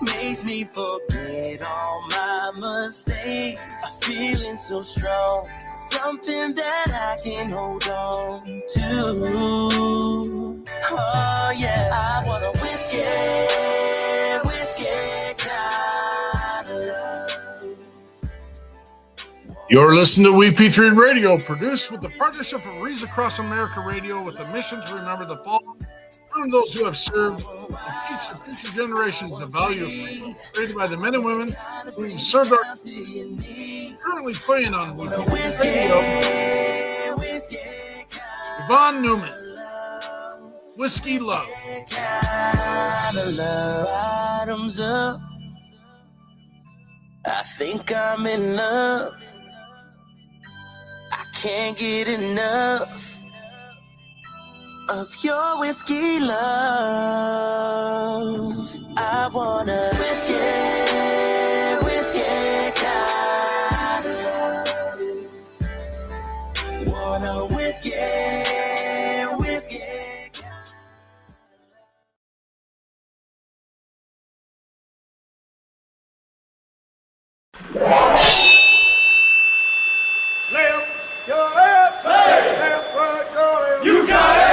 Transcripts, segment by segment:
makes me forget all my mistakes. A feeling so strong, something that I can hold on to. Oh yeah, I want a whiskey kind of love. You're listening to WeP3 Radio, produced with the partnership of Reads Across America Radio, with the mission to remember the fallen, honor those who have served, and teach the future generations the value of freedom created by the men and women who have served our country. Currently playing on WeP3 Radio, Yvonne Newman, Whiskey Love. Bottoms up, I think I'm in love. I can't get enough of your whiskey love. I want a whiskey kind of love. Want a whiskey kind of love. Left, your left, hey. Left, right, your left. You got it.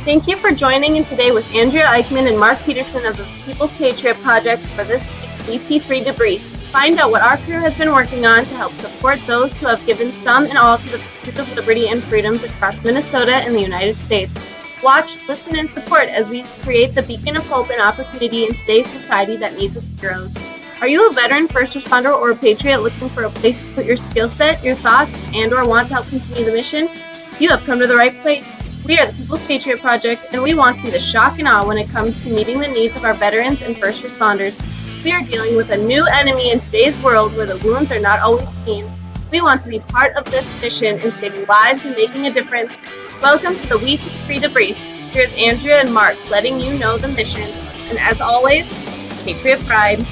Thank you for joining in today with Andrea Eichmann and Mark Peterson of the People's Patriot Project for this week's WeP3 Debrief. Find out what our crew has been working on to help support those who have given some and all to the pursuit of liberty and freedoms across Minnesota and the United States. Watch, listen, and support as we create the beacon of hope and opportunity in today's society that needs its heroes. Are you a veteran, first responder, or a patriot looking for a place to put your skill set, your thoughts, and or want to help continue the mission? You have come to the right place. We are the People's Patriot Project, and we want to be the shock and awe when it comes to meeting the needs of our veterans and first responders. We are dealing with a new enemy in today's world where the wounds are not always seen. We want to be part of this mission in saving lives and making a difference. Welcome to the WeP3 Debrief. Here's Andrea and Mark letting you know the mission. And as always, Patriot Pride.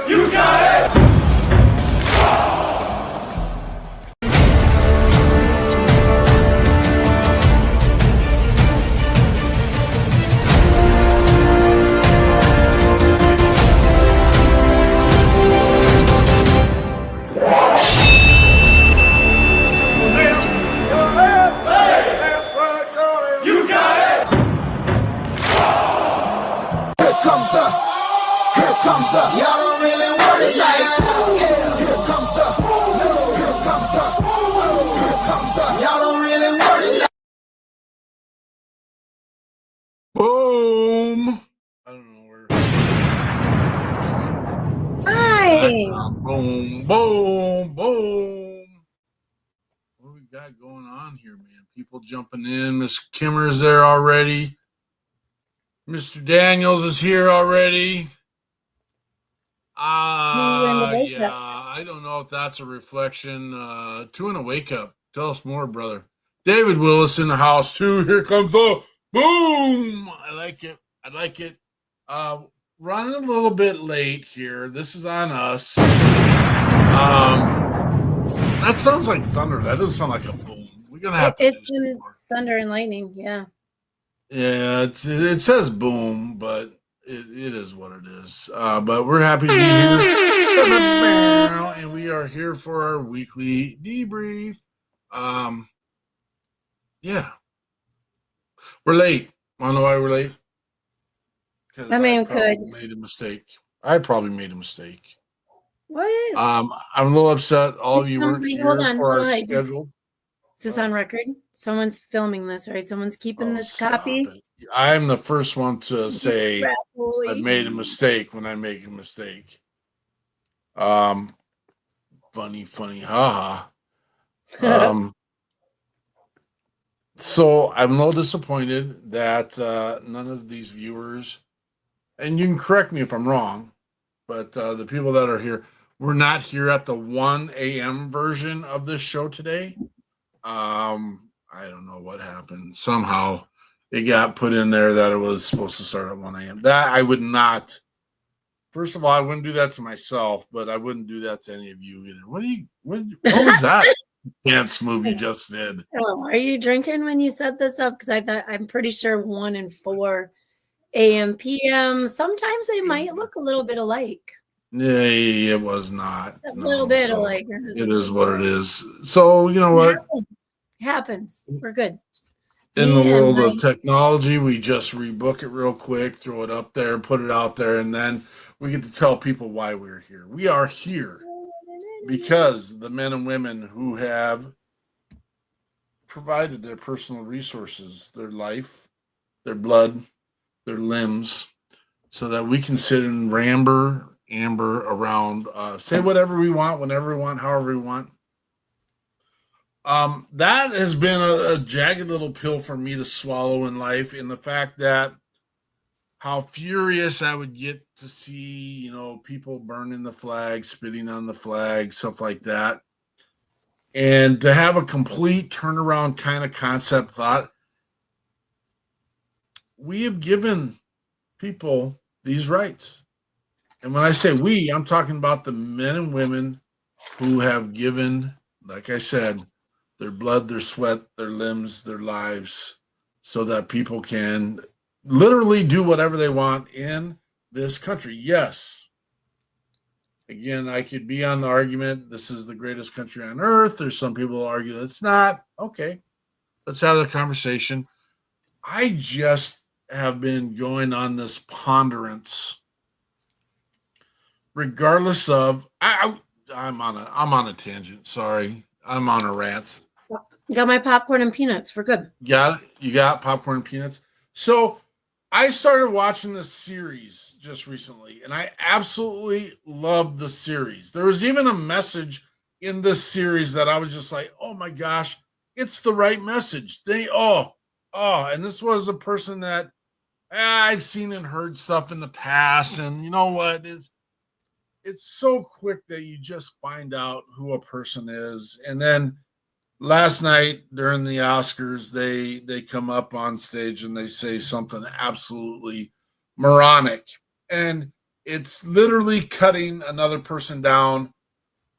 You got it! Y'all don't really want it like here comes the y'all don't really want it like Boom. I don't know where. Hi. Boom, boom, boom. What do we got going on here, man? People jumping in. Miss Kimmer's there already. Mr. Daniels is here already. Yeah, I don't know if that's a reflection. Two in a wake up. Tell us more, brother. David Willis in the house too. Here comes the boom. I like it. Running a little bit late here. This is on us. That sounds like thunder. That doesn't sound like a boom. We're gonna have to. It's thunder and lightning. Yeah. Yeah, it says boom, but it is what it is. But we're happy to be here. And we are here for our weekly debrief. Yeah. We're late. Want to know why we're late? Because I probably made a mistake. What? I'm a little upset. All of you weren't here for our scheduled. Is this on record? Someone's filming this, right? Someone's keeping this copy. I'm the first one to say I've made a mistake when I make a mistake. Funny, haha. So I'm a little disappointed that none of these viewers, and you can correct me if I'm wrong, but the people that are here, we're not here at the 1 a.m. version of this show today. I don't know what happened. Somehow it got put in there that it was supposed to start at 1 a.m. That I would not. First of all, I wouldn't do that to myself, but I wouldn't do that to any of you either. What was that dance move you just did? Oh, are you drinking when you set this up? Because I'm pretty sure 1 and 4 a.m. p.m. Sometimes they might look a little bit alike. Yeah, it was not. A little bit alike. It is what it is. So you know what? It happens. We're good. In the world of technology, we just rebook it real quick, throw it up there, put it out there, and then we get to tell people why we're here. We are here because the men and women who have provided their personal resources, their life, their blood, their limbs, so that we can sit and amber around, say whatever we want, whenever we want, however we want. That has been a jagged little pill for me to swallow in life, in the fact that how furious I would get to see, people burning the flag, spitting on the flag, stuff like that. And to have a complete turnaround kind of concept thought, we have given people these rights. And when I say we, I'm talking about the men and women who have given, like I said, their blood, their sweat, their limbs, their lives, so that people can literally do whatever they want in this country. Yes. Again, I could be on the argument, this is the greatest country on earth. There's some people who argue that it's not. Okay, let's have the conversation. I just have been going on this ponderance, regardless of, I'm on a tangent. Sorry, I'm on a rant. You got my popcorn and peanuts. We're good. Got it? You got popcorn and peanuts? So I started watching this series just recently, and I absolutely loved the series. There was even a message in this series that I was just like, oh my gosh, it's the right message. And this was a person that I've seen and heard stuff in the past, and you know what? It's so quick that you just find out who a person is. And then last night during the Oscars, they come up on stage and they say something absolutely moronic. And it's literally cutting another person down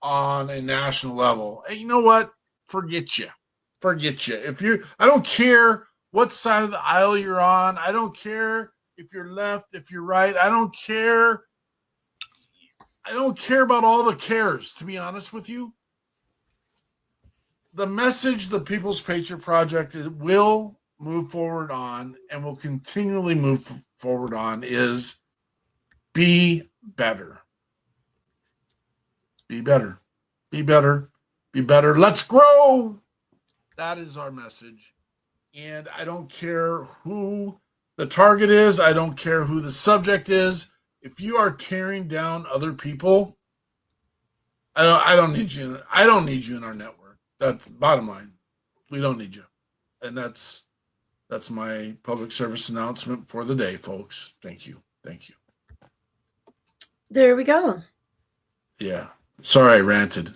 on a national level. And you know what? Forget you. I don't care what side of the aisle you're on. I don't care if you're left, if you're right. I don't care about all the cares, to be honest with you. The message the People's Patriot Project will move forward on and will continually move forward on is be better. Be better. Be better. Be better. Let's grow. That is our message. And I don't care who the target is. I don't care who the subject is. If you are tearing down other people, I don't need you. I don't need you in our network. That's bottom line. We don't need you. And that's my public service announcement for the day, folks. Thank you. There we go. Yeah. Sorry, I ranted.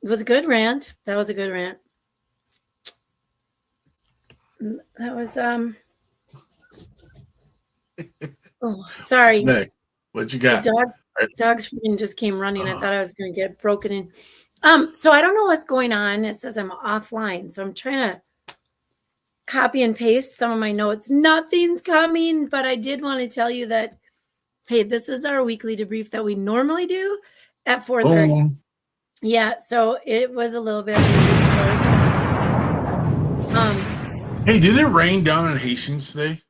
It was a good rant. That was a good rant. That was oh, sorry. Nick, what you got? Dogs freaking just came running. I thought I was going to get broken in. So I don't know what's going on. It says I'm offline. So I'm trying to copy and paste some of my notes. Nothing's coming, but I did want to tell you that, hey, this is our weekly debrief that we normally do at 4:30. Yeah, so it was a little bit. Hey, did it rain down in Hastings today?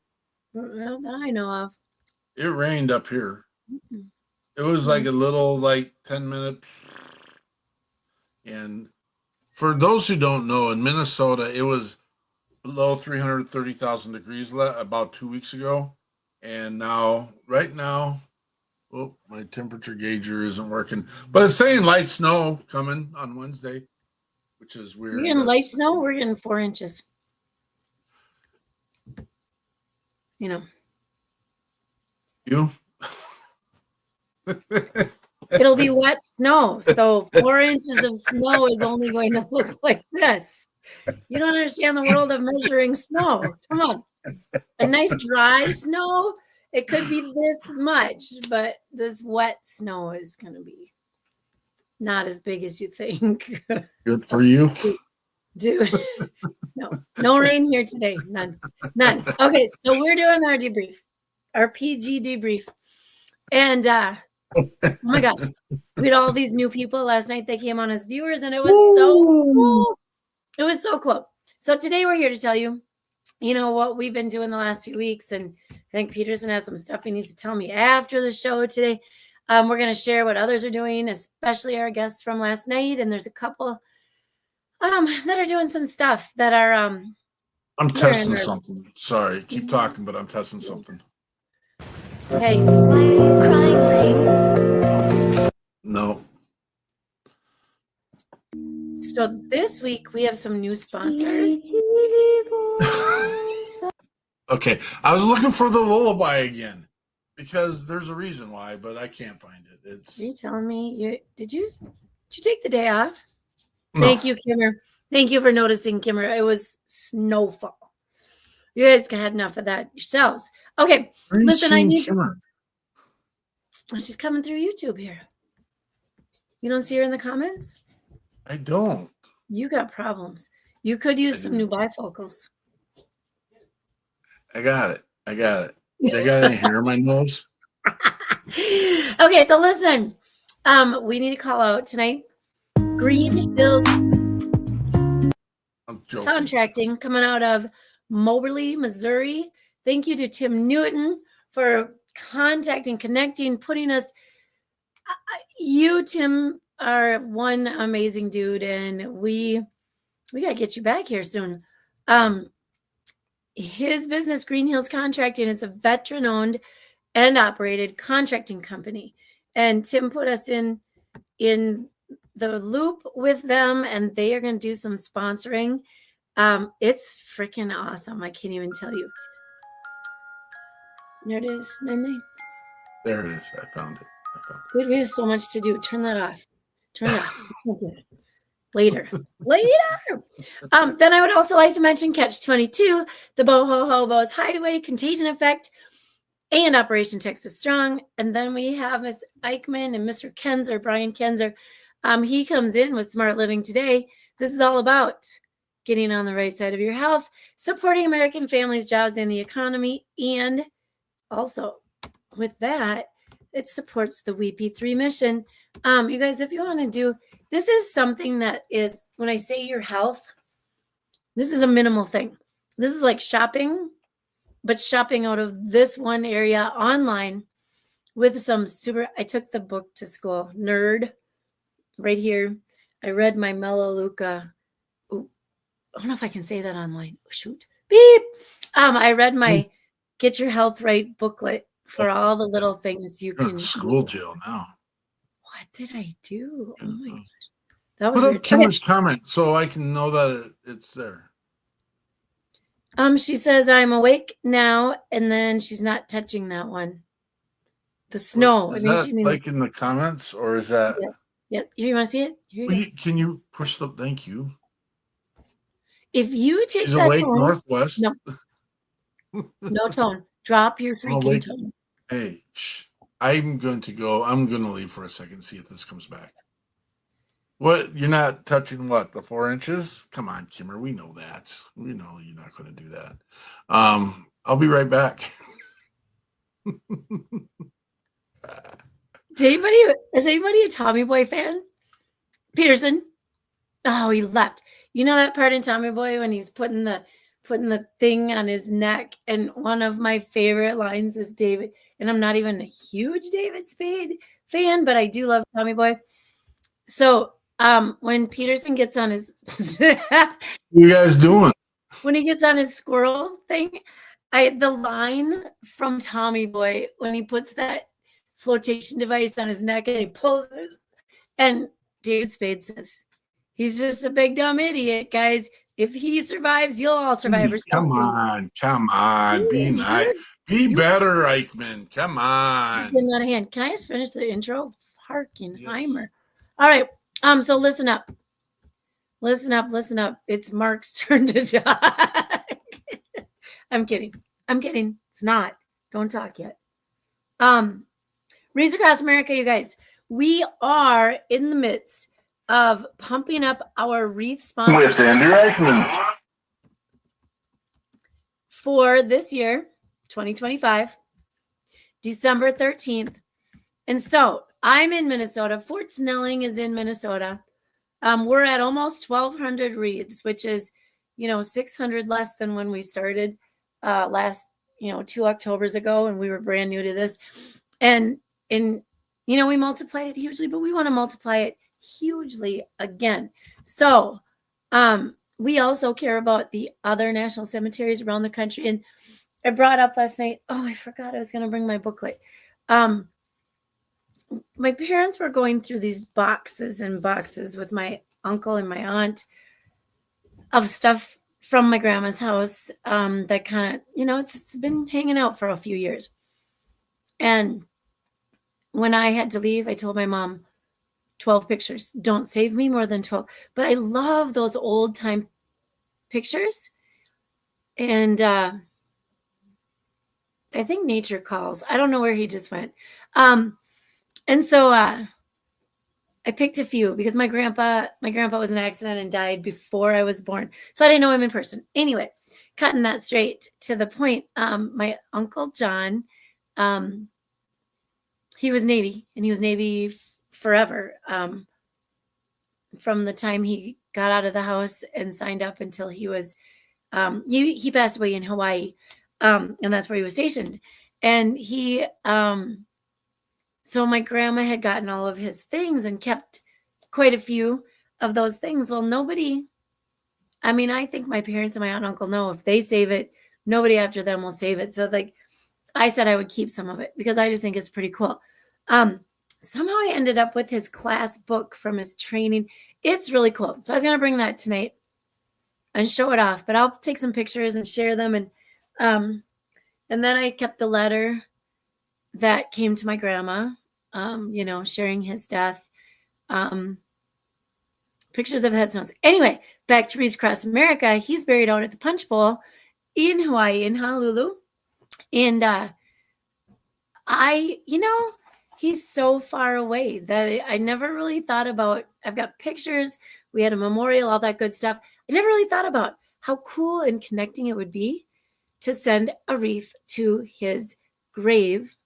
Well, that I know of. It rained up here. It was like a little 10-minute. And for those who don't know, in Minnesota, it was below 330,000 degrees about 2 weeks ago. And right now, my temperature gauger isn't working. But it's saying light snow coming on Wednesday, which is weird. We're getting light snow. We're getting 4 inches. You? It'll be wet snow. So 4 inches of snow is only going to look like this. You don't understand the world of measuring snow. Come on. A nice dry snow, it could be this much, but this wet snow is going to be not as big as you think. Good for you. Dude. No rain here today. None. Okay, so we're doing our debrief, our PG debrief. And oh my God, we had all these new people last night that came on as viewers, and it was so cool. It was so cool. So today we're here to tell you, what we've been doing the last few weeks. And I think Peterson has some stuff he needs to tell me after the show today. We're going to share what others are doing, especially our guests from last night. And there's a couple that are doing some stuff that are I'm testing something. Sorry, keep talking, but I'm testing something. Hey. No. So this week we have some new sponsors. Okay, I was looking for the lullaby again because there's a reason why, but I can't find it. Are you telling me did you take the day off? No. Thank you, Kimmer. Thank you for noticing, Kimmer. It was snowfall. You guys had enough of that yourselves. Okay, listen, I need Kimmer? She's coming through YouTube here. You don't see her in the comments? I don't. You got problems. You could use some new bifocals. I got it. I got any hair in my nose? Okay, so listen. We need to call out tonight. Green Hills Contracting coming out of Moberly, Missouri. Thank you to Tim Newton for contacting, connecting, putting us. You, Tim, are one amazing dude, and we got to get you back here soon. His business, Green Hills Contracting, is a veteran-owned and operated contracting company, and Tim put us in the loop with them, and they are going to do some sponsoring. It's freaking awesome. I can't even tell you. There it is. 99. There it is. I found it. We have so much to do. Turn that off. Turn it off. Later. Then I would also like to mention Catch 22, the Boho Hobos Hideaway, Contagion Effect, and Operation Texas Strong. And then we have Miss Eichmann and Mr. Kenzer, Brian Kenzer. He comes in with Smart Living Today. This is all about getting on the right side of your health, supporting American families, jobs, and the economy. And also with that, it supports the WeP3 mission. You guys, if you want to do, this is something that is, when I say your health, this is a minimal thing. This is like shopping, but shopping out of this one area online with some I took the book to school, nerd, right here. I read my Melaleuca. I don't know if I can say that online. Oh, shoot. Beep. I read my Get Your Health Right booklet for all the little things you can. School jail now. What did I do? Oh my gosh. That was Put weird. up Kimmer's comment so I can know that it's there. She says, I'm awake now, and then she's not touching that one. The snow. Is that like in the comments, or is that? Yes. Yep. You want to see it? Here you go. Can you push the? Thank you. If you take She's that awake tone, northwest. No tone. Drop your freaking tone. Hey, shh. I'm going to leave for a second, see if this comes back. What? You're not touching what? The 4 inches? Come on, Kimmer. We know that. We know you're not going to do that. I'll be right back. Is anybody a Tommy Boy fan? Peterson? Oh, he left. You know that part in Tommy Boy when he's putting the thing on his neck, and one of my favorite lines is David, and I'm not even a huge David Spade fan, but I do love Tommy Boy. So when Peterson gets on his What you guys doing? when he gets on his squirrel thing, the line from Tommy Boy when he puts that flotation device on his neck and he pulls it, and David Spade says, "He's just a big dumb idiot, guys. If he survives, you'll all survive." Come on. Be nice. Be better, Eichmann. Come on. Getting out of hand. Can I just finish the intro? Harkenheimer. Yes. All right. So listen up. Listen up. It's Mark's turn to talk. I'm kidding. It's not. Don't talk yet. Wreaths Across America, you guys. We are in the midst of pumping up our wreath sponsors with Andrew Eichmann for this year, 2025, December 13th. And so I'm in Minnesota. Fort Snelling is in Minnesota. We're at almost 1,200 wreaths, which is, 600 less than when we started last, 2 Octobers ago, and we were brand new to this. And we multiplied it hugely, but we want to multiply it hugely again. So we also care about the other national cemeteries around the country. And I brought up last night, I forgot I was going to bring my booklet. My parents were going through these boxes and boxes with my uncle and my aunt of stuff from my grandma's house that kind of, it's been hanging out for a few years. And when I had to leave, I told my mom, 12 pictures. Don't save me more than 12. But I love those old time pictures. And I think nature calls. I don't know where he just went. And so I picked a few because my grandpa was in an accident and died before I was born. So I didn't know him in person. Anyway, cutting that straight to the point. My Uncle John, he was Navy, and he was Navy forever, from the time he got out of the house and signed up until he was he passed away in Hawaii, and that's where he was stationed. And he so my grandma had gotten all of his things and kept quite a few of those things. Well, I think my parents and my aunt and uncle know if they save it, nobody after them will save it. So I said I would keep some of it because I just think it's pretty cool. Somehow I ended up with his class book from his training. It's really cool. So I was going to bring that tonight and show it off, but I'll take some pictures and share them. And then I kept the letter that came to my grandma, sharing his death, pictures of headstones. Anyway, back to Wreaths Across America. He's buried out at the Punch Bowl in Hawaii, in Honolulu. And he's so far away that I never really thought about. I've got pictures. We had a memorial, all that good stuff. I never really thought about how cool and connecting it would be to send a wreath to his grave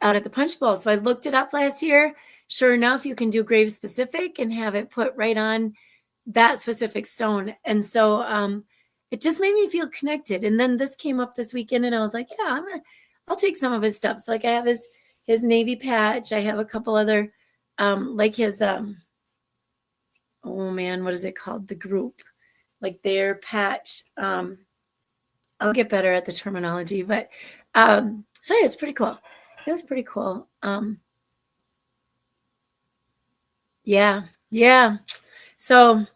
out at the Punch Bowl. So I looked it up last year. Sure enough, you can do grave specific and have it put right on that specific stone. And so it just made me feel connected. And then this came up this weekend, and I was like, yeah, I'll take some of his stuff. So I have his Navy patch. I have a couple other, like his, what is it called? The group, like their patch. I'll get better at the terminology, but so yeah, it's pretty cool. It was pretty cool. Yeah. So,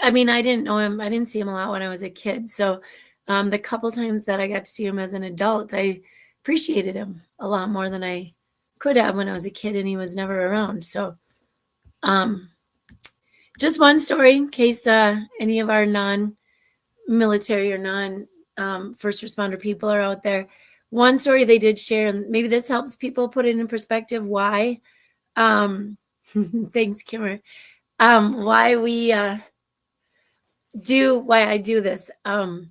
I didn't know him. I didn't see him a lot when I was a kid. So the couple times that I got to see him as an adult, I appreciated him a lot more than I could have when I was a kid and he was never around. So just one story in case any of our non-military or non-first responder people are out there. One story they did share, and maybe this helps people put it in perspective why. Thanks, Kimmer. why we why I do this, and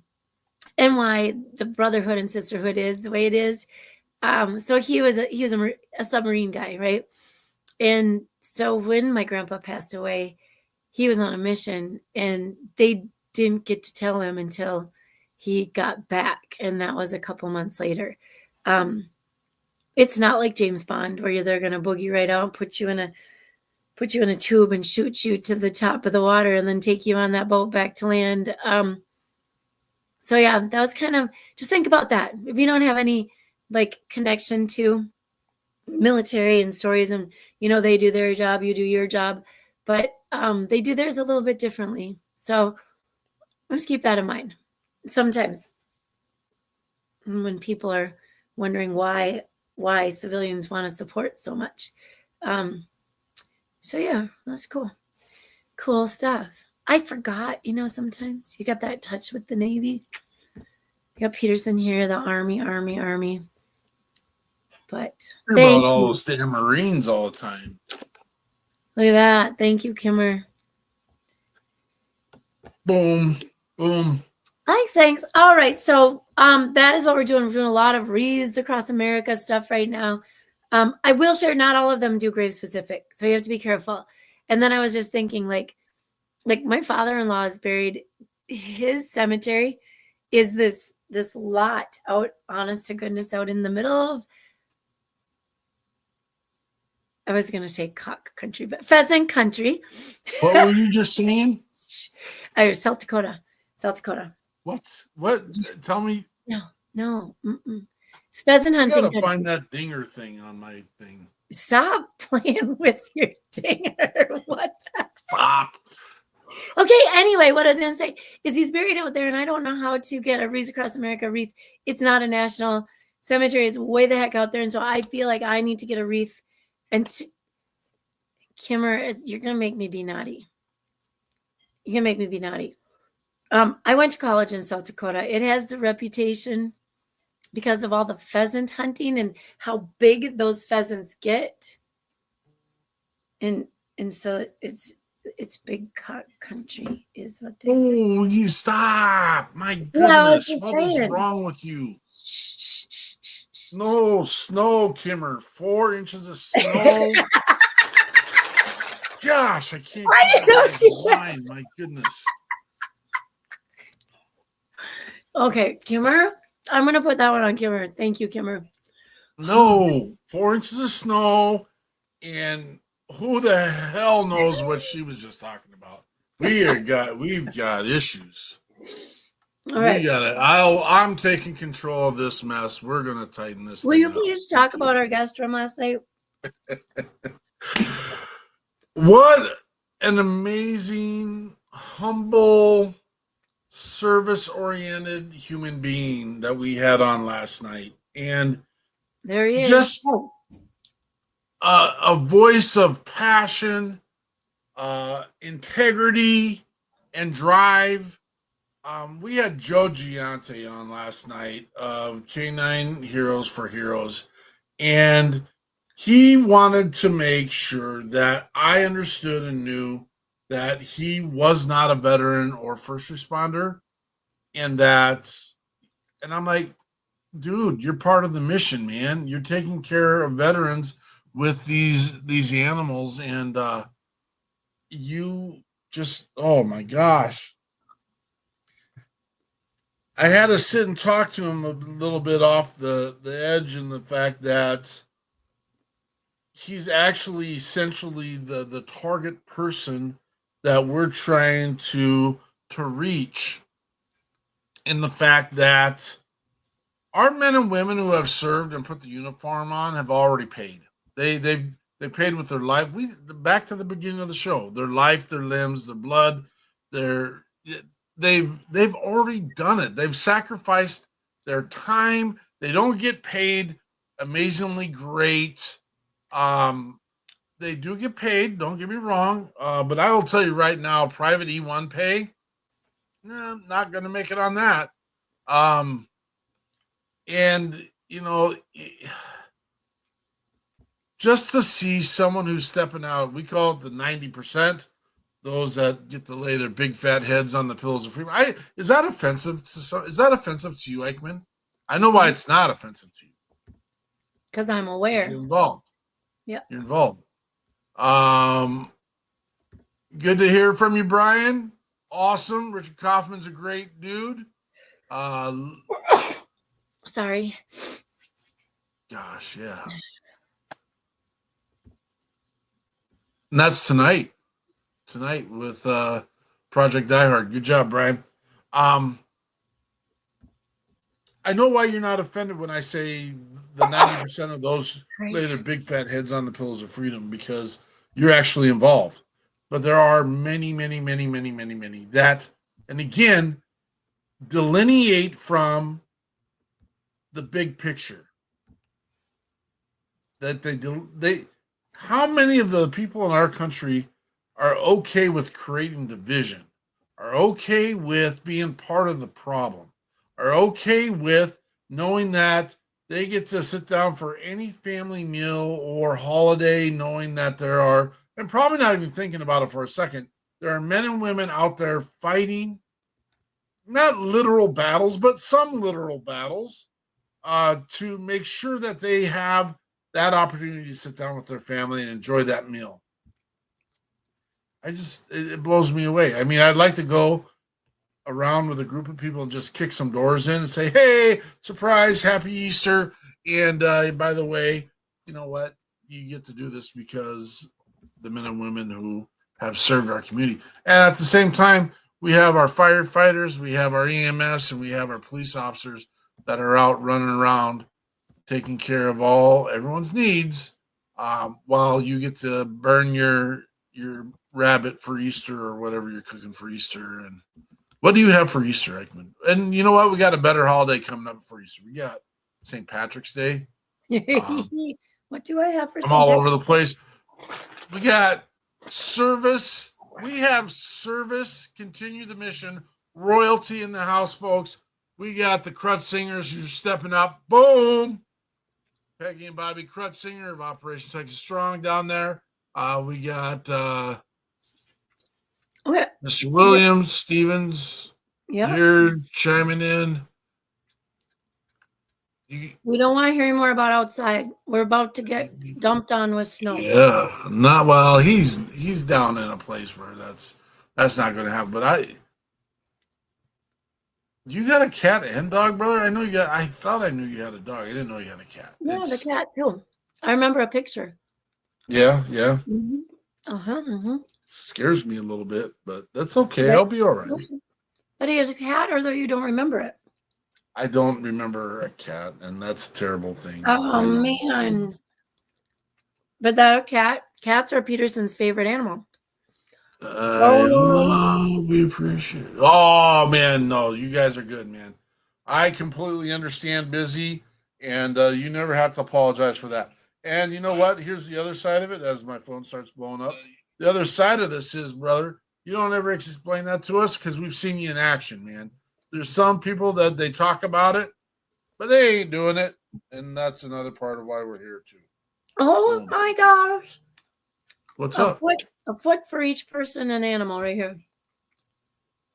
why the brotherhood and sisterhood is the way it is. So he was a submarine guy, right? And so when my grandpa passed away, he was on a mission, and they didn't get to tell him until he got back, and that was a couple months later. It's not like James Bond where they're going to boogie right out, put you in a tube and shoot you to the top of the water and then take you on that boat back to land. So yeah, that was kind of, just think about that. If you don't have any like connection to military and stories, and they do their job, you do your job, but they do theirs a little bit differently. So just keep that in mind. Sometimes when people are wondering why civilians want to support so much. So yeah, that's cool stuff. I forgot, sometimes you got that touch with the Navy. You got Peterson here, the Army. But about all those damn Marines all the time. Look at that. Thank you, Kimmer. Boom. Thanks. All right. So that is what we're doing. We're doing a lot of Wreaths Across America stuff right now. I will share, not all of them do grave specific, so you have to be careful. And then I was just thinking, like my father-in-law is buried. His cemetery is this lot out, honest to goodness, out in the middle of, I was going to say cock country, but pheasant country. What were you just saying? South Dakota. What? Tell me. No. It's pheasant hunting. I gotta find that dinger thing on my thing. Stop playing with your dinger. What? Stop. Okay, anyway, what I was going to say is he's buried out there, and I don't know how to get a Wreaths Across America wreath. It's not a national cemetery. It's way the heck out there, and so I feel like I need to get a wreath. And Kimmer, you're going to make me be naughty. I went to college in South Dakota. It has the reputation because of all the pheasant hunting and how big those pheasants get. And so it's big cock country is what they say. Oh, you stop. My goodness. What is wrong with you? No snow, Kimmer. 4 inches of snow. Gosh, I can't. My goodness. Okay, Kimmer. I'm going to put that one on Kimmer. Thank you, Kimmer. No, 4 inches of snow, and who the hell knows what she was just talking about? We've got issues. All right. I'm taking control of this mess. We're gonna tighten this. Will you please talk about our guest from last night? What an amazing, humble, service-oriented human being that we had on last night. And there he is. Just a voice of passion, integrity, and drive. We had Joe Giante on last night of K9 Heroes for Heroes, and he wanted to make sure that I understood and knew that he was not a veteran or first responder, and I'm like, dude, you're part of the mission, man. You're taking care of veterans with these animals, and you just, oh my gosh. I had to sit and talk to him a little bit off the edge, and the fact that he's actually essentially the target person that we're trying to reach, in the fact that our men and women who have served and put the uniform on have already paid. They paid with their life. Back to the beginning of the show, their life, their limbs, their blood, they've already done it. They've sacrificed their time. They don't get paid amazingly great. They do get paid, don't get me wrong. But I will tell you right now, private E1 pay, I'm not going to make it on that. And, just to see someone who's stepping out, we call it the 90%. those that get to lay their big fat heads on the pillows of freedom. Is that offensive to you, Eichmann? I know why it's not offensive to you. Because I'm aware. You're involved. Yeah. You're involved. Good to hear from you, Brian. Awesome. Richard Kaufman's a great dude. Sorry. Gosh, yeah. And that's tonight. Tonight with Project Die Hard. Good job, Brian. I know why you're not offended when I say the 90% of those lay their big fat heads on the pillows of freedom, because you're actually involved. But there are many, many, many, many, many, many that, and again, delineate from the big picture. That they how many of the people in our country are okay with creating division, are okay with being part of the problem, are okay with knowing that they get to sit down for any family meal or holiday, knowing that there are, and probably not even thinking about it for a second, there are men and women out there fighting, not literal battles, but some literal battles, to make sure that they have that opportunity to sit down with their family and enjoy that meal. It blows me away. I mean, I'd like to go around with a group of people and just kick some doors in and say, hey, surprise, happy Easter. And by the way, you know what? You get to do this because the men and women who have served our community. And at the same time, we have our firefighters, we have our EMS, and we have our police officers that are out running around taking care of everyone's needs, while you get to burn your rabbit for Easter or whatever you're cooking for Easter. And what do you have for Easter, Eichmann? And you know what? We got a better holiday coming up for Easter. We got St. Patrick's Day. What do I have for I'm all over the place. We got service. We have service. Continue the mission. Royalty in the house, folks. We got the Crutz Singers who's stepping up. Boom. Peggy and Bobby Krutzinger of Operation Texas Strong down there. We got Mr. Williams, Stevens here chiming in. We don't want to hear more about outside. We're about to get dumped on with snow. Yeah, not well. He's down in a place where that's not going to happen. But you got a cat and dog, brother? I thought I knew you had a dog. I didn't know you had a cat. Yeah, the cat too. I remember a picture. Yeah. Mm-hmm. Scares me a little bit, but that's okay. I'll be all right. But he has a cat, or though you don't remember it? I don't remember a cat, and that's a terrible thing. Oh, man. But cats are Peterson's favorite animal. We appreciate it. Oh, man, no, you guys are good, man. I completely understand busy, and you never have to apologize for that. And you know what? Here's the other side of it as my phone starts blowing up. The other side of this is, brother, you don't ever explain that to us because we've seen you in action, man. There's some people that they talk about it, but they ain't doing it. And that's another part of why we're here, too. Oh, my gosh. What's up? A foot for each person and animal right here.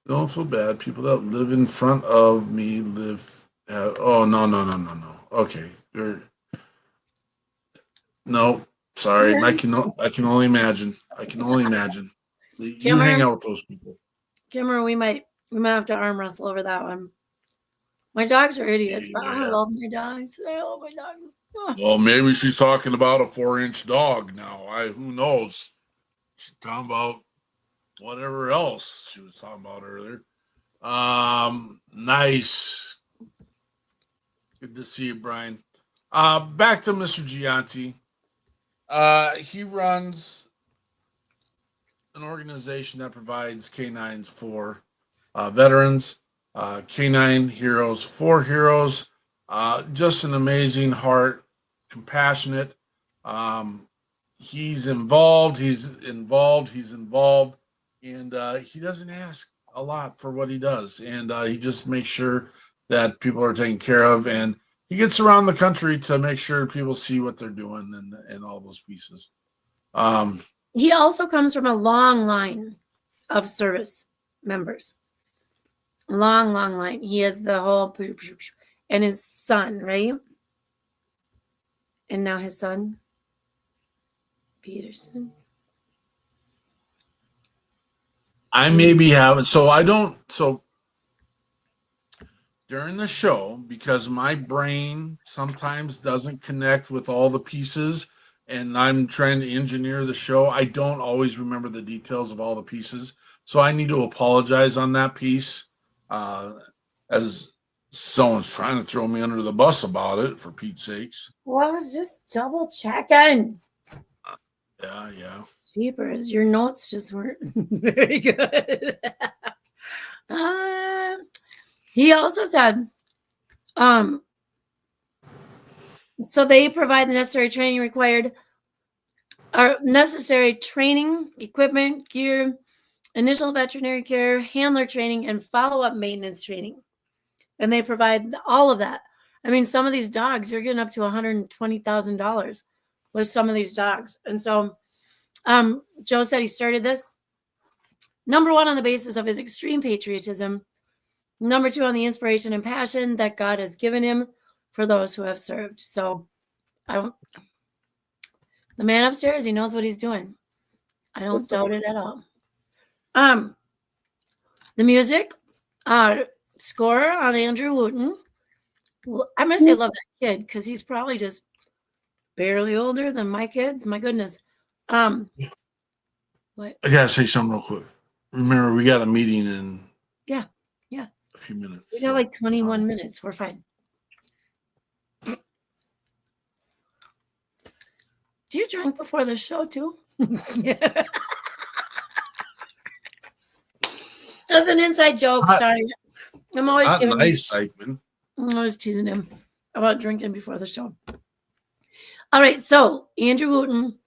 Don't feel bad. People that live in front of me live. No. Okay. No, sorry. I can only imagine. You hang out with those people. Kimmer, we might have to arm wrestle over that one. My dogs are idiots, but I love my dogs. Oh. Well, maybe she's talking about a 4-inch dog now. Who knows? She's talking about whatever else she was talking about earlier. Nice. Good to see you, Brian. Back to Mr. Gianti. He runs an organization that provides canines for veterans, canine heroes for heroes. Just an amazing heart, compassionate. He's involved, and he doesn't ask a lot for what he does. And he just makes sure that people are taken care of. And he gets around the country to make sure people see what they're doing and all those pieces. He also comes from a long line of service members. Long line. He has the whole, and his son, right? And now his son, Peterson. I maybe haven't. So during the show, because my brain sometimes doesn't connect with all the pieces and I'm trying to engineer the show, I don't always remember the details of all the pieces. So I need to apologize on that piece. As someone's trying to throw me under the bus about it, for Pete's sakes. Well, I was just double checking. Yeah. Jeepers, your notes just weren't very good. He also said, so they provide the necessary training required, or necessary training, equipment, gear, initial veterinary care, handler training, and follow-up maintenance training. And they provide all of that. I mean, some of these dogs, you're getting up to $120,000 with some of these dogs. And so Joe said he started this, number one, on the basis of his extreme patriotism. Number two, on the inspiration and passion that God has given him for those who have served. So the man upstairs, he knows what he's doing. I don't doubt it at all. The music score on Andrew Wooten. I'm going to say I love that kid because he's probably just barely older than my kids. My goodness. What? I gotta say something real quick. Remember, we got a meeting in a few minutes. We got like 21 minutes. We're fine. Do you drink before the show too? Yeah. That's an inside joke. Sorry. I'm always giving nice, Eichmann. I'm always teasing him about drinking before the show. All right. So Andrew Wooten,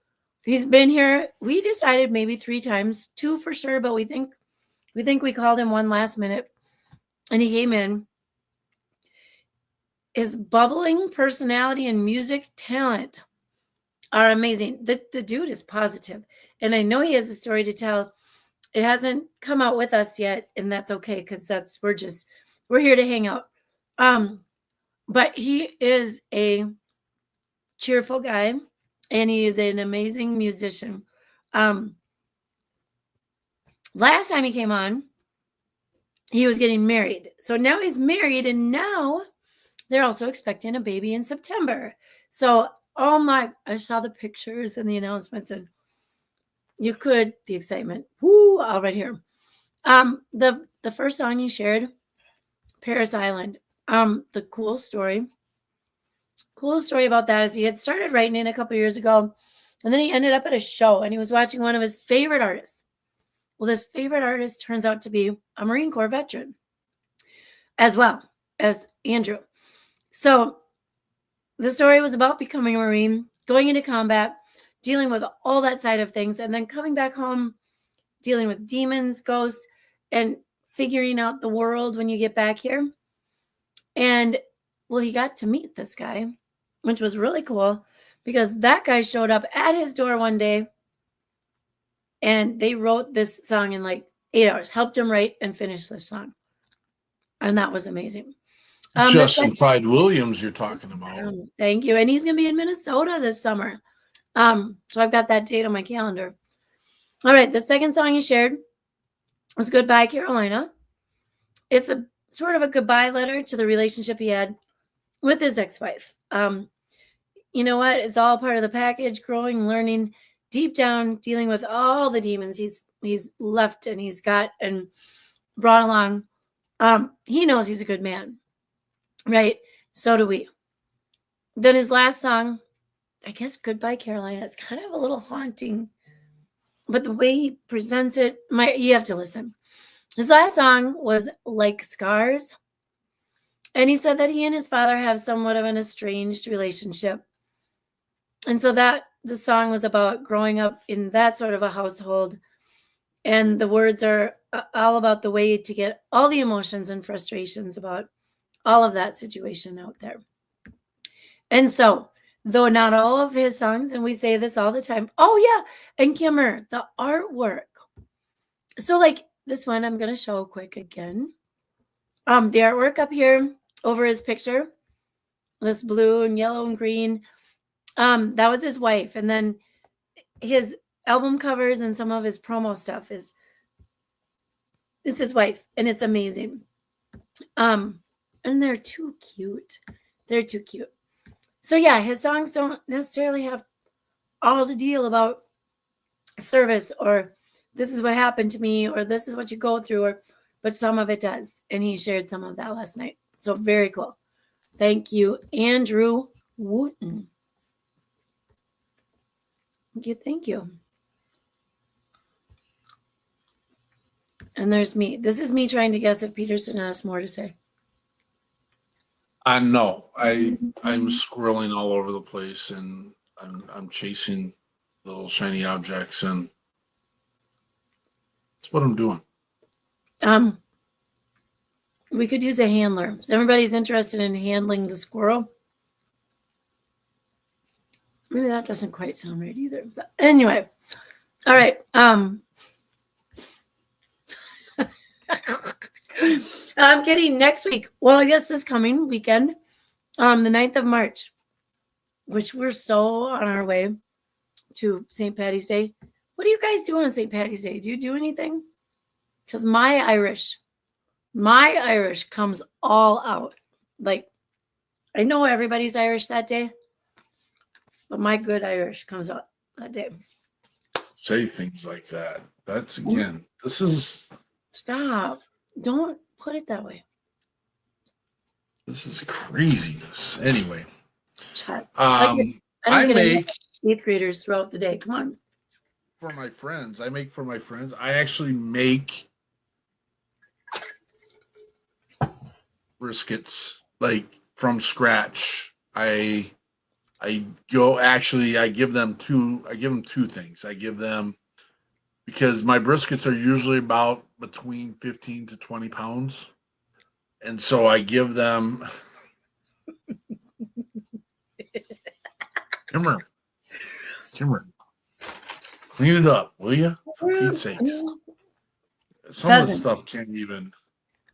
he's been here. We decided maybe 3 times, 2 for sure, but we think we called him one last minute. And he came in. His bubbling personality and music talent are amazing. The dude is positive. And I know he has a story to tell. It hasn't come out with us yet, and that's okay because we're here to hang out. But he is a cheerful guy, and he is an amazing musician. Last time he came on, he was getting married. So now he's married, and now they're also expecting a baby in September. So, I saw the pictures and the announcements, and the excitement. Woo, all right here. The first song he shared, Paris Island. The cool story about that is he had started writing it a couple years ago, and then he ended up at a show, and he was watching one of his favorite artists. Well, this favorite artist turns out to be a Marine Corps veteran, as well as Andrew. So the story was about becoming a Marine, going into combat, dealing with all that side of things, and then coming back home, dealing with demons, ghosts, and figuring out the world when you get back here. And, well, he got to meet this guy, which was really cool because that guy showed up at his door one day, and they wrote this song in like 8 hours, helped him write and finish this song. And that was amazing. Justin Clyde Williams you're talking about. Thank you. And he's going to be in Minnesota this summer. So I've got that date on my calendar. All right. The second song he shared was Goodbye, Carolina. It's a sort of a goodbye letter to the relationship he had with his ex-wife. You know what? It's all part of the package, growing, learning, deep down, dealing with all the demons he's left and he's got and brought along. He knows he's a good man, right? So do we. Then his last song, I guess Goodbye, Carolina. It's kind of a little haunting, but the way he presents it, you have to listen. His last song was Like Scars. And he said that he and his father have somewhat of an estranged relationship. And so the song was about growing up in that sort of a household. And the words are all about the way to get all the emotions and frustrations about all of that situation out there. And so, though not all of his songs, and we say this all the time, oh yeah, and Kimmer, the artwork So like this one, I'm gonna show quick again. The artwork up here over his picture, this blue and yellow and green. That was his wife, and then his album covers and some of his promo stuff it's his wife, and it's amazing. And they're too cute. They're too cute. So yeah, his songs don't necessarily have all the deal about service or this is what happened to me or this is what you go through, but some of it does. And he shared some of that last night. So very cool. Thank you, Andrew Wooten. Thank you. And there's me. This is me trying to guess if Peterson has more to say. No, I'm squirreling all over the place, and I'm chasing little shiny objects, and that's what I'm doing. We could use a handler. So everybody's interested in handling the squirrel. Maybe that doesn't quite sound right either. But anyway, all right. I'm getting next week. Well, I guess this coming weekend, the 9th of March, which we're so on our way to St. Patty's Day. What do you guys do on St. Patty's Day? Do you do anything? Because my Irish comes all out. Like, I know everybody's Irish that day, but my good Irish comes out that day. Say things like that. That's again, this is... Stop. Don't put it that way. This is craziness. Anyway, I make 8th graders throughout the day. Come on. For my friends. I actually make briskets like from scratch. I give them two things. I give them, because my briskets are usually about between 15 to 20 pounds. And so I give them Kimmer, clean it up, will you? For Pete's sakes. Some of the stuff can't even.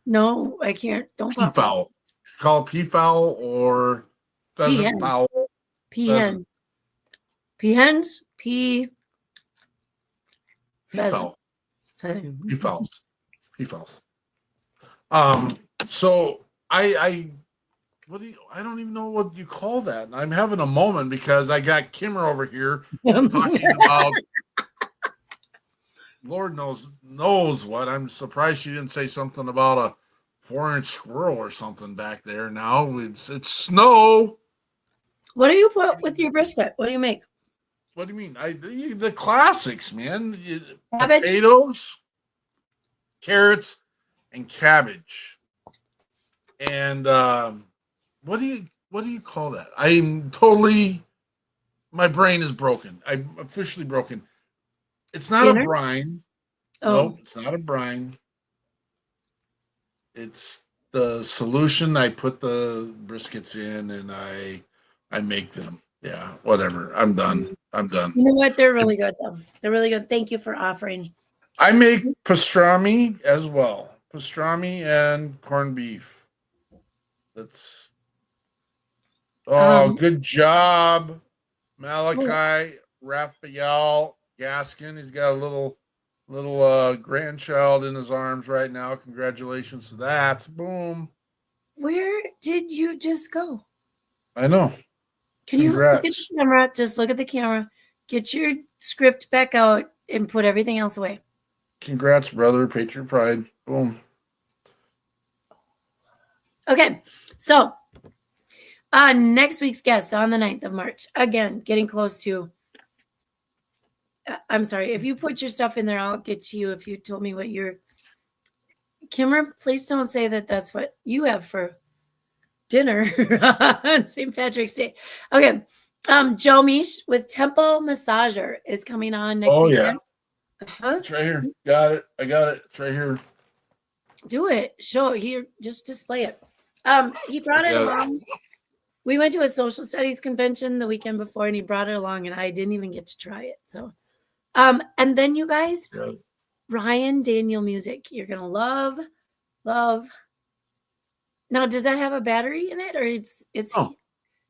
No, I can't. Don't peafowl. Call it peafowl or pheasant fowl. Peahens. Peahens. Pheasant. Peafowls. So I don't even know what you call that. I'm having a moment because I got Kimmer over here talking about Lord knows what. I'm surprised she didn't say something about a 4-inch squirrel or something back there. Now it's snow. What do you put with your brisket? What do you make? What do you mean? The classics, man. Cabbage? Potatoes, carrots, and cabbage. And what do you call that? My brain is broken. I'm officially broken. It's not a brine. Oh. Nope, it's not a brine. It's the solution. I put the briskets in and I make them. Yeah, whatever. I'm done. You know what? They're really good, though. They're really good. Thank you for offering. I make pastrami as well. Pastrami and corned beef. That's... good job, Malachi Raphael Gaskin. He's got a little grandchild in his arms right now. Congratulations to that. Boom. Where did you just go? I know. Can you look at the camera? Just look at the camera. Get your script back out and put everything else away. Congrats, brother. Patriot Pride. Boom. Okay. So next week's guest on the 9th of March. Again, getting close to... I'm sorry. If you put your stuff in there, I'll get to you if you told me what your... Kimmer, please don't say that that's what you have for dinner on St. Patrick's Day. Okay. Joe Mish with Temple Massager is coming on next weekend. Yeah. It's right here. Got it. I got it. It's right here. Do it. Show it here. Just display it. He brought it along. We went to a social studies convention the weekend before, and he brought it along, and I didn't even get to try it. So, and then you guys, Ryan Daniel Music. You're gonna love. Now, does that have a battery in it, or it's Oh.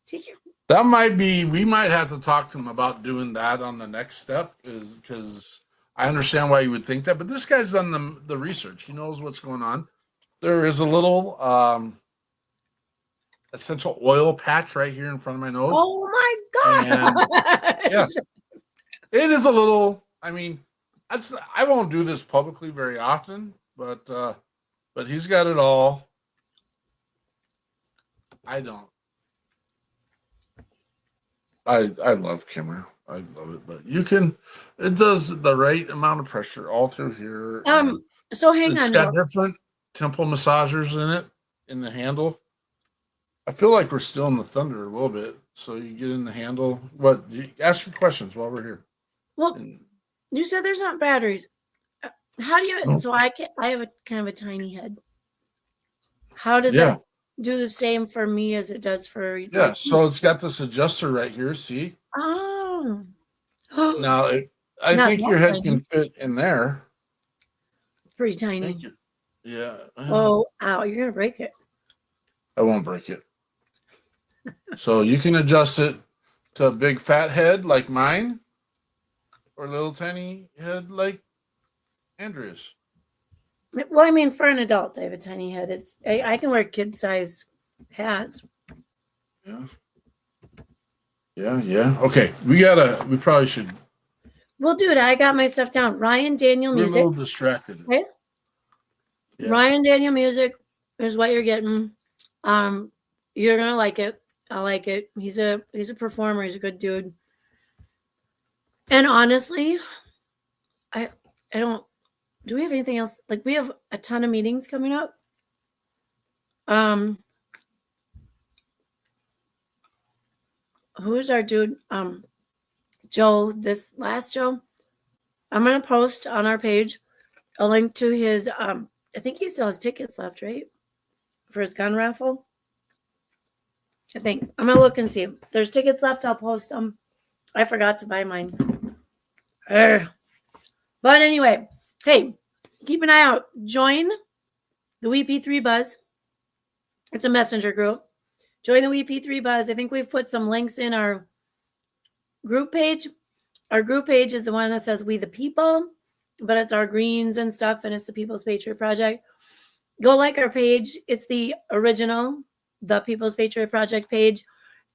take your That might be, we might have to talk to him about doing that on the next step, is because I understand why you would think that, but this guy's done the research. He knows what's going on. There is a little essential oil patch right here in front of my nose. Oh my God. And yeah, it is a little, I mean, I won't do this publicly very often, but he's got it all. I don't. I love Kimmer. I love it, but it does the right amount of pressure all through here. So hang It's on. got different temple massagers in it, in the handle. I feel like we're still in the thunder a little bit. So you get in the handle. What? Ask your questions while we're here. Well, you said there's not batteries. How do you? No. So I have a kind of a tiny head. How does that do the same for me as it does for you? Yeah, so it's got this adjuster right here. See? Oh. Now, I think your head can fit in there. Pretty tiny. Thank you. Yeah. Oh, ow! You're gonna break it. I won't break it. So you can adjust it to a big fat head like mine, or a little tiny head like Andrea's. Well, I mean, for an adult, I have a tiny head. I can wear kid size hats. Yeah. Okay, we probably should. Well, dude, I got my stuff down. Ryan Daniel Music. We're a little distracted. Okay. Yeah. Ryan Daniel Music is what you're getting. You're gonna like it. I like it. He's a performer. He's a good dude. And honestly, I don't. Do we have anything else? Like, we have a ton of meetings coming up. Who's our dude? Joe, this last Joe. I'm going to post on our page a link to his, I think he still has tickets left, right? For his gun raffle. I think. I'm going to look and see. If there's tickets left, I'll post them. I forgot to buy mine. But anyway, hey, keep an eye out. Join the WeP3 Buzz. It's a messenger group. Join the WeP3 Buzz. I think we've put some links in our group page. Our group page is the one that says We the People, but it's our greens and stuff, and it's the People's Patriot Project. Go like our page. It's the original, the People's Patriot Project page.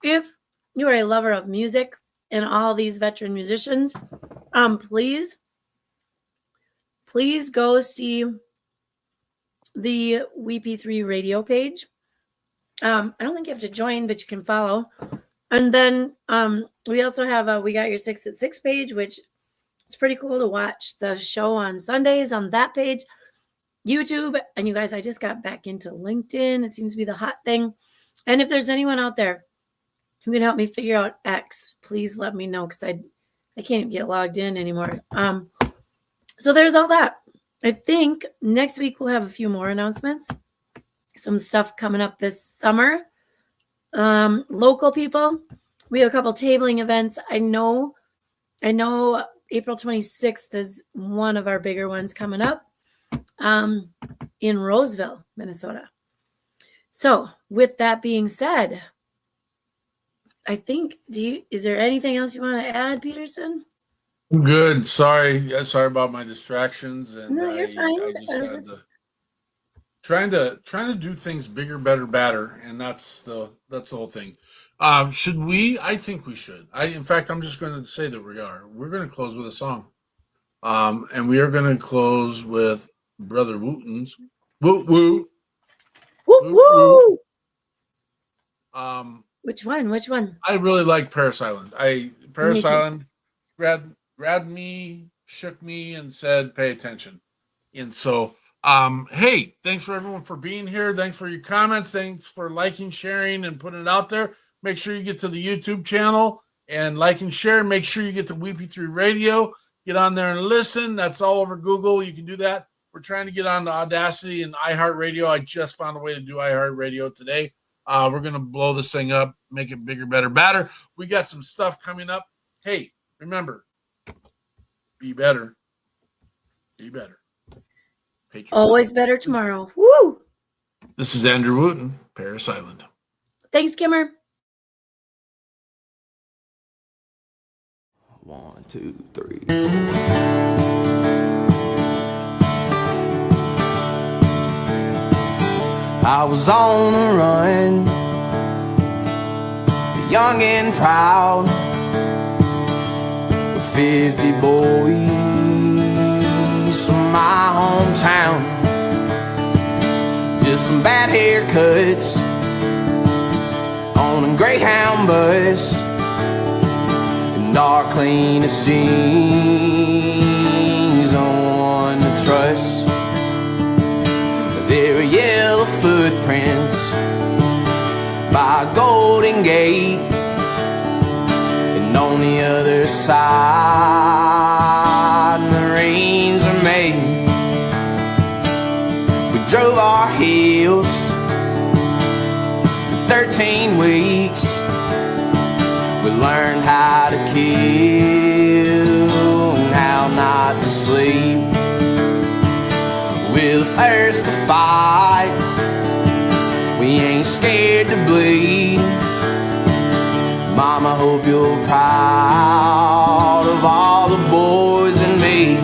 If you are a lover of music and all these veteran musicians, please go see the WeP3 radio page. I don't think you have to join, but you can follow. And then we also have We Got Your 6 at 6 page, which it's pretty cool to watch the show on Sundays on that page. YouTube, and you guys, I just got back into LinkedIn. It seems to be the hot thing. And if there's anyone out there who can help me figure out X, please let me know, because I can't get logged in anymore. So there's all that. I think next week we'll have a few more announcements. Some stuff coming up this summer. Local people, we have a couple tabling events. I know April 26th is one of our bigger ones coming up in Roseville, Minnesota. So with that being said, I think, is there anything else you want to add, Peterson? Good. Sorry about my distractions. And no, you're fine. I just had to trying to do things bigger, better, badder, and that's the whole thing. Should we? I think we should. In fact, I'm just going to say that we're going to close with a song, and we are going to close with Brother Wooten's "Woot Woot." Woo woo. Which one? I really like Paris Island. Paris Island grabbed me, shook me, and said, "Pay attention." And so, hey, thanks for everyone for being here. Thanks for your comments. Thanks for liking, sharing, and putting it out there. Make sure you get to the YouTube channel and like and share. Make sure you get to WeP3 Radio. Get on there and listen. That's all over Google. You can do that. We're trying to get on to Audacity and iHeartRadio. I just found a way to do iHeartRadio today. We're going to blow this thing up, make it bigger, better, badder. We got some stuff coming up. Hey, remember, be better. Be better. Patriot. Always better tomorrow. Woo! This is Andrew Wooten, Paris Island. Thanks, Kimmer. 1, 2, 3. I was on a run, young and proud, with 50 boys from my hometown. Just some bad haircuts on a Greyhound bus, and our cleanest jeans on one to trust. There were yellow footprints by a Golden Gate, and on the other side, Marines were made. We drove our heels for 13 weeks. We learned how to kill and how not to sleep. We're the first to fight, we ain't scared to bleed. Mama, hope you're proud of all the boys and me.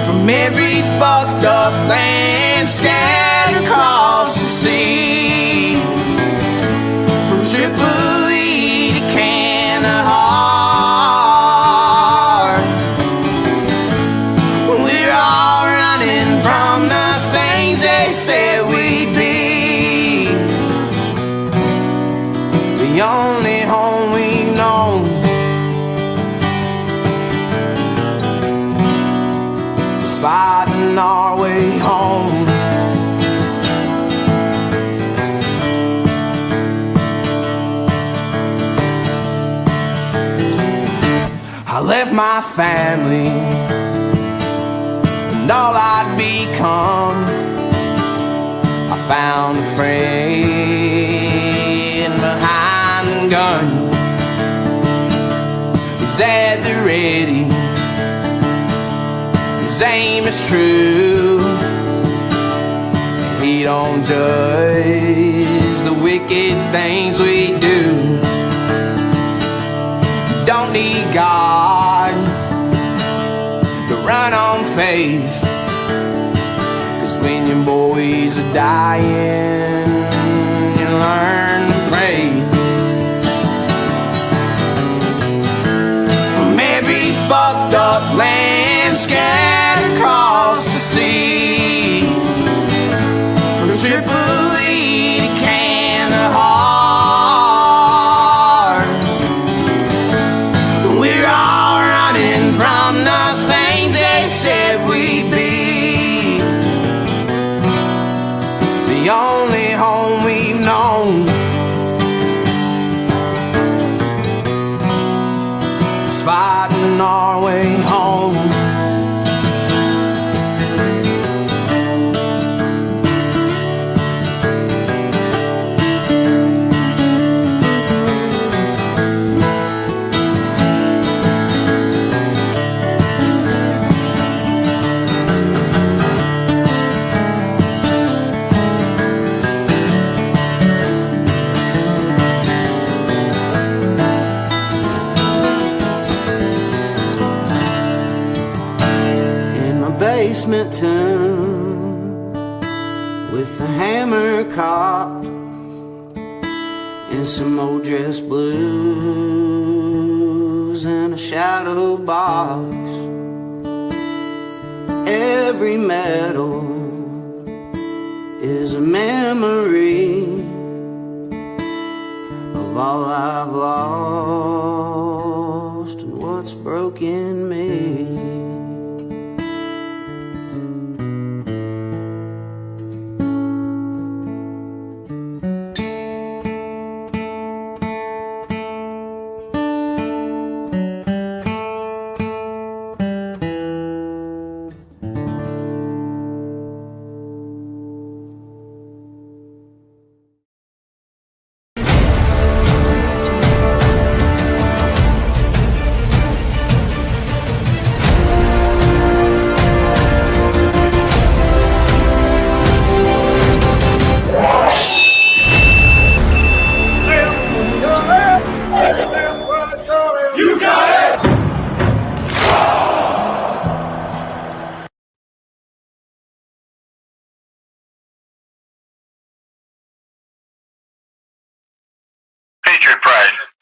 From every fucked up land scattered across the sea, from Tripoli to Kandahar, we're all running from the things they said we'd be. The only home we've known is fighting our way home. I left my family and all I'd become. I found a friend behind the gun. He's at the ready, his aim is true, and he don't judge the wicked things we do. Don't need God to run on faith, 'cause when your boys are dying, you learn to pray. From every fucked up land scattered across the sea, from Tripoli to Kandahar, we're all running from the things they said we'd be. The only home we've known is fighting our way home. Basement tomb with the hammer cocked and some old dress blues and a shadow box. Every metal is a memory of all I've lost and what's broken me. Patriot Pride.